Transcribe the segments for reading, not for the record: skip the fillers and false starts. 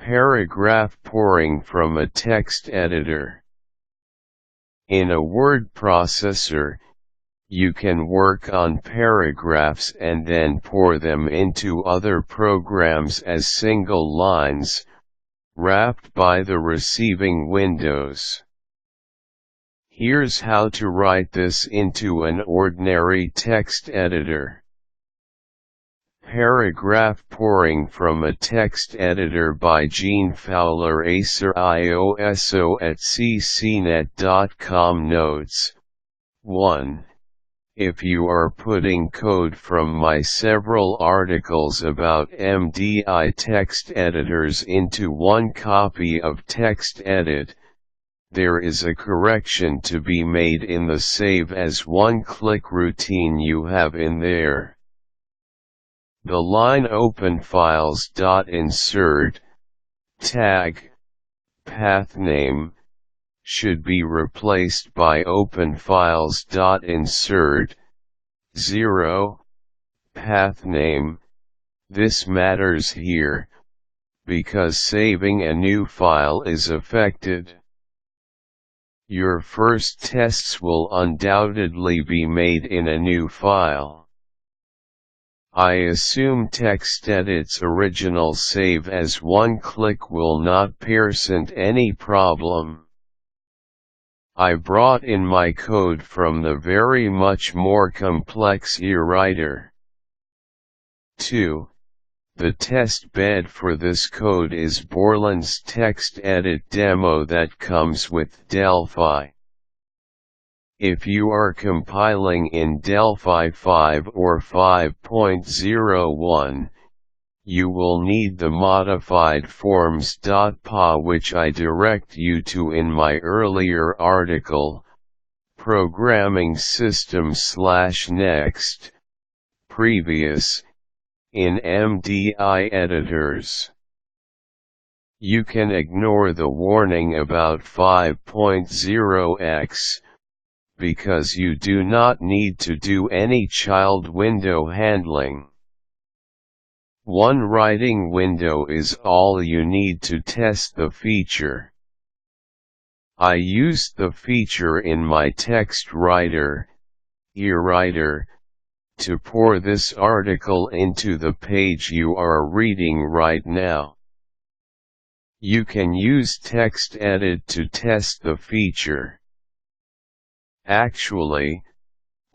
Paragraph pouring from a text editor. In a word processor, you can work on paragraphs and then pour them into other programs as single lines, wrapped by the receiving windows. Here's how to write this into an ordinary text editor. Paragraph pouring from a text editor by Gene Fowler, acorioso at ccnet.com. Notes: 1. If you are putting code from my several articles about MDI text editors into one copy of TextEdit, there is a correction to be made in the save as one-click routine you have in there. The line OpenFiles.Insert, tag, Pathname, should be replaced by OpenFiles.Insert, 0, Pathname. This matters here, because saving a new file is affected. Your first tests will undoubtedly be made in a new file. I assume TextEdit's original save as one click will not present any problem. I brought in my code from the very much more complex eWriter. 2. The test bed for this code is Borland's TextEdit demo that comes with Delphi. If you are compiling in Delphi 5 or 5.01, you will need the modified forms.pa, which I direct you to in my earlier article, Programming System/Next, Previous, in MDI editors. You can ignore the warning about 5.0x, because you do not need to do any child window handling. One writing window is all you need to test the feature. I used the feature in my text writer, eWriter, to pour this article into the page you are reading right now. You can use TextEdit to test the feature. Actually,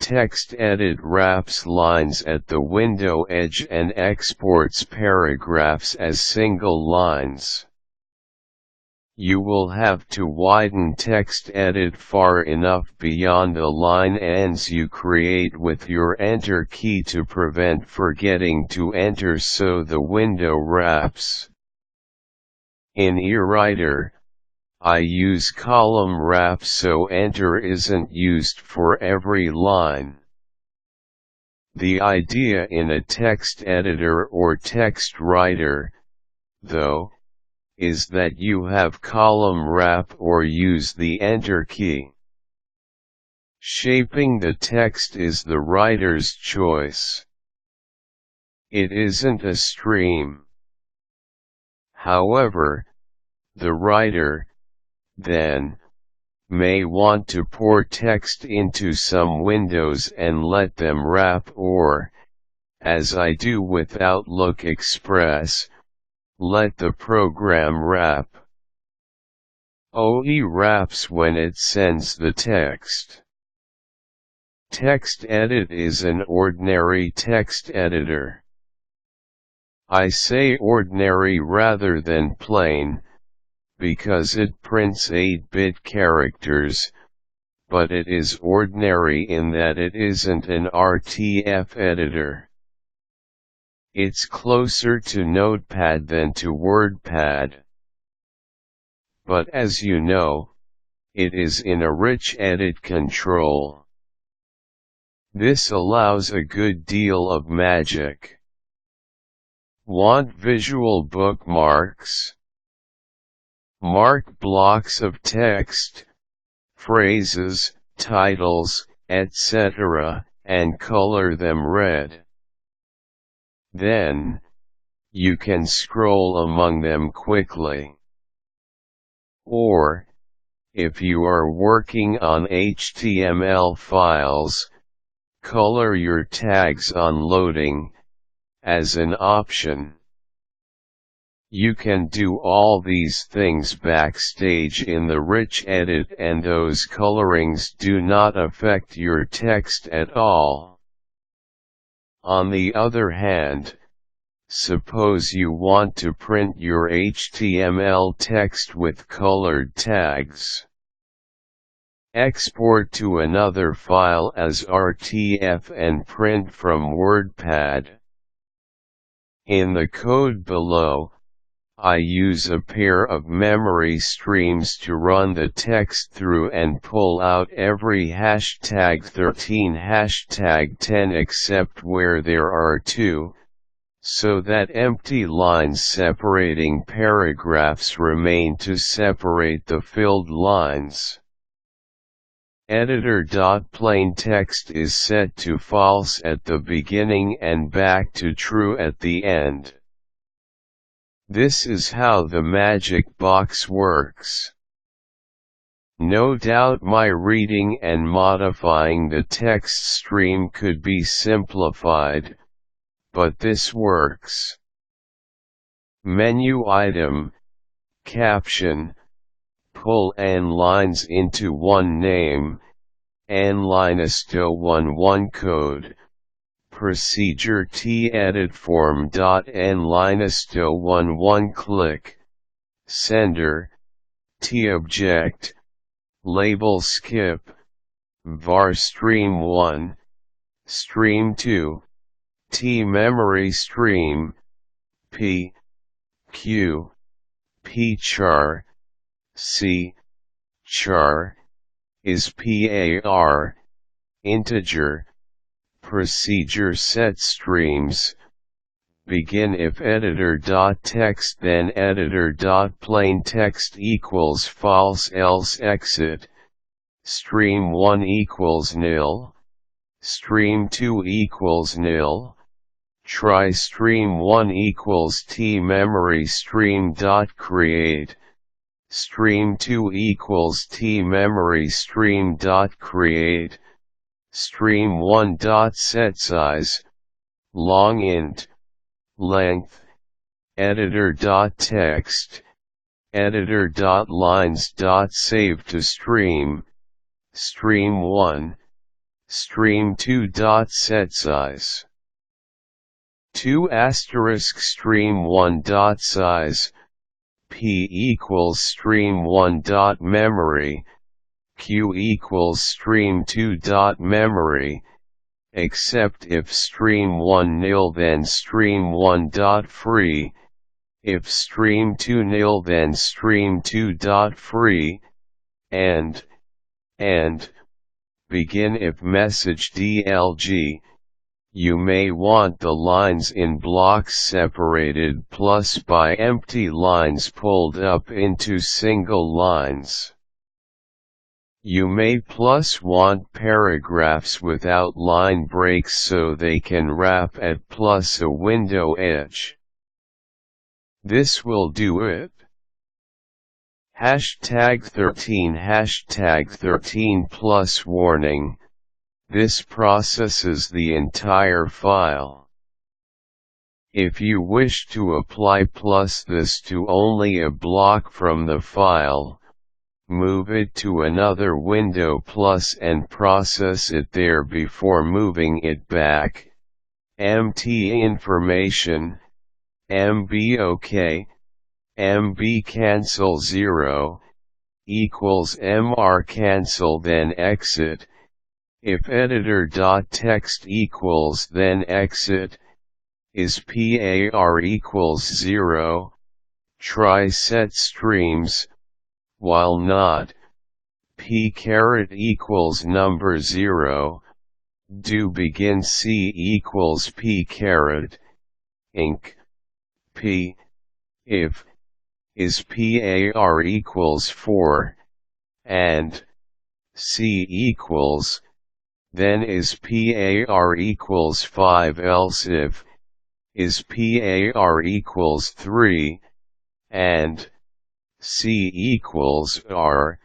TextEdit wraps lines at the window edge and exports paragraphs as single lines. You will have to widen TextEdit far enough beyond the line ends you create with your Enter key to prevent forgetting to enter so the window wraps. In eWriter, I use column wrap so Enter isn't used for every line. The idea in a text editor or text writer, though, is that you have column wrap or use the Enter key. Shaping the text is the writer's choice. It isn't a stream. However, the writer, then, may want to pour text into some windows and let them wrap or, as I do with Outlook Express, let the program wrap. OE wraps when it sends the text. TextEdit is an ordinary text editor. I say ordinary rather than plain, because it prints 8-bit characters, but it is ordinary in that it isn't an RTF editor. It's closer to Notepad than to WordPad. But as you know, it is in a rich edit control. This allows a good deal of magic. Want visual bookmarks? Mark blocks of text, phrases, titles, etc., and color them red. Then, you can scroll among them quickly. Or, if you are working on HTML files, color your tags on loading, as an option. You can do all these things backstage in the rich edit, and those colorings do not affect your text at all. On the other hand, suppose you want to print your HTML text with colored tags. Export to another file as RTF and print from WordPad. In the code below, I use a pair of memory streams to run the text through and pull out every #13 #10 except where there are two, so that empty lines separating paragraphs remain to separate the filled lines. Editor.plainText is set to false at the beginning and back to true at the end. This is how the magic box works. No doubt my reading and modifying the text stream could be simplified, but this works. Menu item, caption, pull n lines into one name, n-11 code. Procedure TEdit form.n-11 click. Sender, TObject, label skip, var stream 1, stream 2, T-memory stream, P, Q, P-char, C, char, is PAR, integer. Procedure set streams, begin if editor.text then editor.plainText equals false else exit, stream 1 equals nil, stream 2 equals nil, try stream 1 equals T-memory stream dot create, stream 2 equals T-memory stream dot create, stream 1 dot set size, long int, length, editor.text, editor.lines.save to stream, stream 1, stream 2 dot set size, 2 asterisk stream 1 dot size, P equals stream 1 dot memory, Q equals stream 2 dot memory, except if stream 1 nil then stream 1 dot free, if stream 2 nil then stream 2 dot free, and, begin if message DLG, you may want the lines in blocks separated plus by empty lines pulled up into single lines. You may plus want paragraphs without line breaks so they can wrap at plus a window edge. This will do it. #13 plus warning. This processes the entire file. If you wish to apply plus this to only a block from the file, move it to another window plus and process it there before moving it back. MT information, MB OK, MB cancel 0, equals MR cancel then exit. If editor.text equals then exit, is PAR equals 0, try set streams, while not, P caret equals number 0, do begin C equals P caret, inc, P, if, is PAR equals 4, and, C equals, then is PAR equals 5 else if, is par equals 3, and c equals r,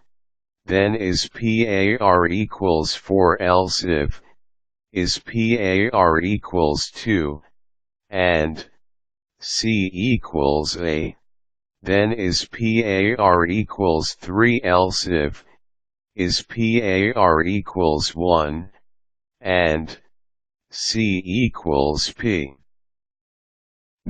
then is par equals 4, else if is par equals 2, and c equals a, then is par equals 3, else if is par equals 1, and c equals p.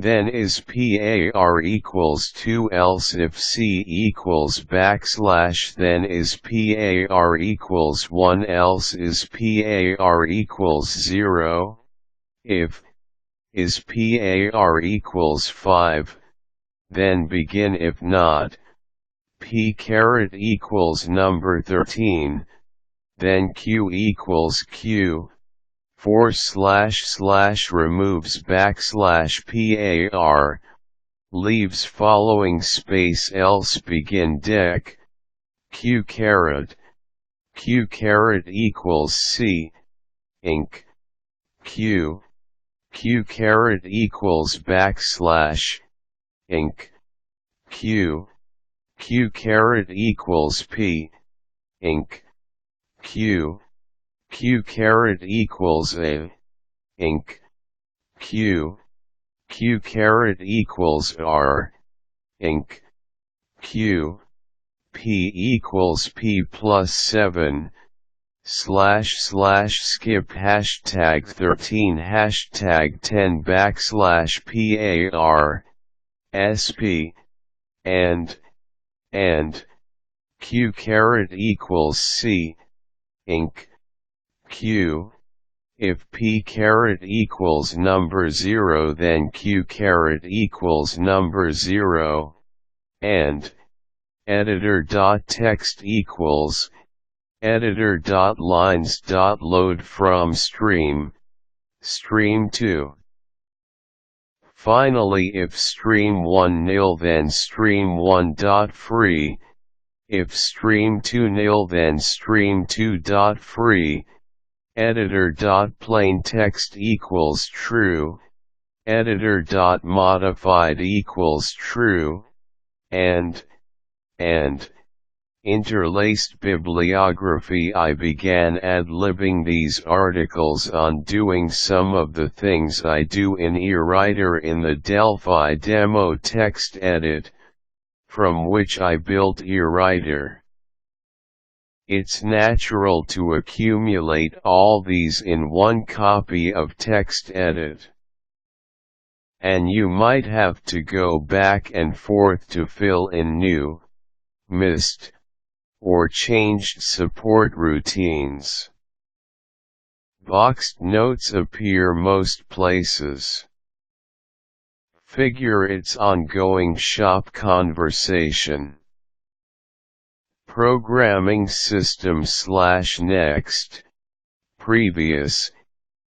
Then is par equals 2, else if c equals \, then is par equals 1, else is par equals 0, if is par equals 5, then begin, if not, p caret equals number 13, then q equals q, / removes \ par, leaves following space, else begin dec, q caret equals c, inc, q caret equals \, inc, q caret equals p, inc, q caret equals a, inc, q caret equals r, inc, q p equals p plus 7, / skip #13 #10 \ par, sp, and q caret equals c, inc, q, if p caret equals number 0, then q caret equals number 0, and editor.text equals editor.lines.load from stream 2. Finally, if stream 1 nil, then stream 1.free, if stream 2 nil, then stream 2.free, editor.plaintext equals true, editor.modified equals true, and interlaced bibliography. I began ad-libbing these articles on doing some of the things I do in eWriter in the Delphi demo TextEdit, from which I built eWriter. It's natural to accumulate all these in one copy of TextEdit. And you might have to go back and forth to fill in new, missed, or changed support routines. Boxed notes appear most places. Figure it's ongoing shop conversation. Programming system / next, previous,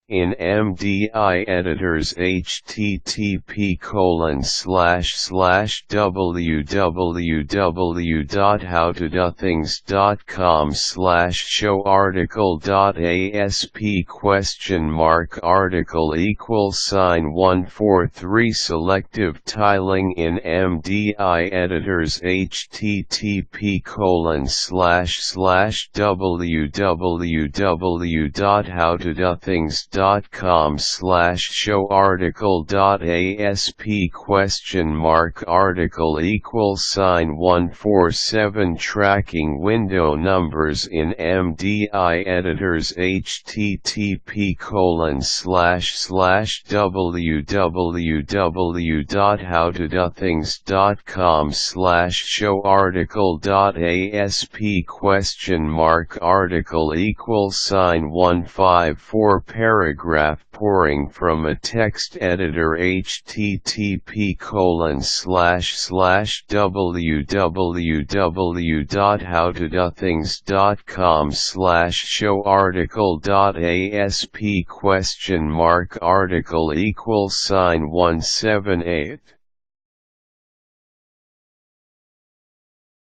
in MDI editors http://www.howtodothings.com /show article.asp article =143 selective tiling in MDI editors http://www.howtodothings.com /show article.asp article =147 tracking window numbers in MDI editors http://www.howtodothings.com /show article.asp article =154 paragraph pouring from a text editor http://www.howtodothings.com /show article.asp article =178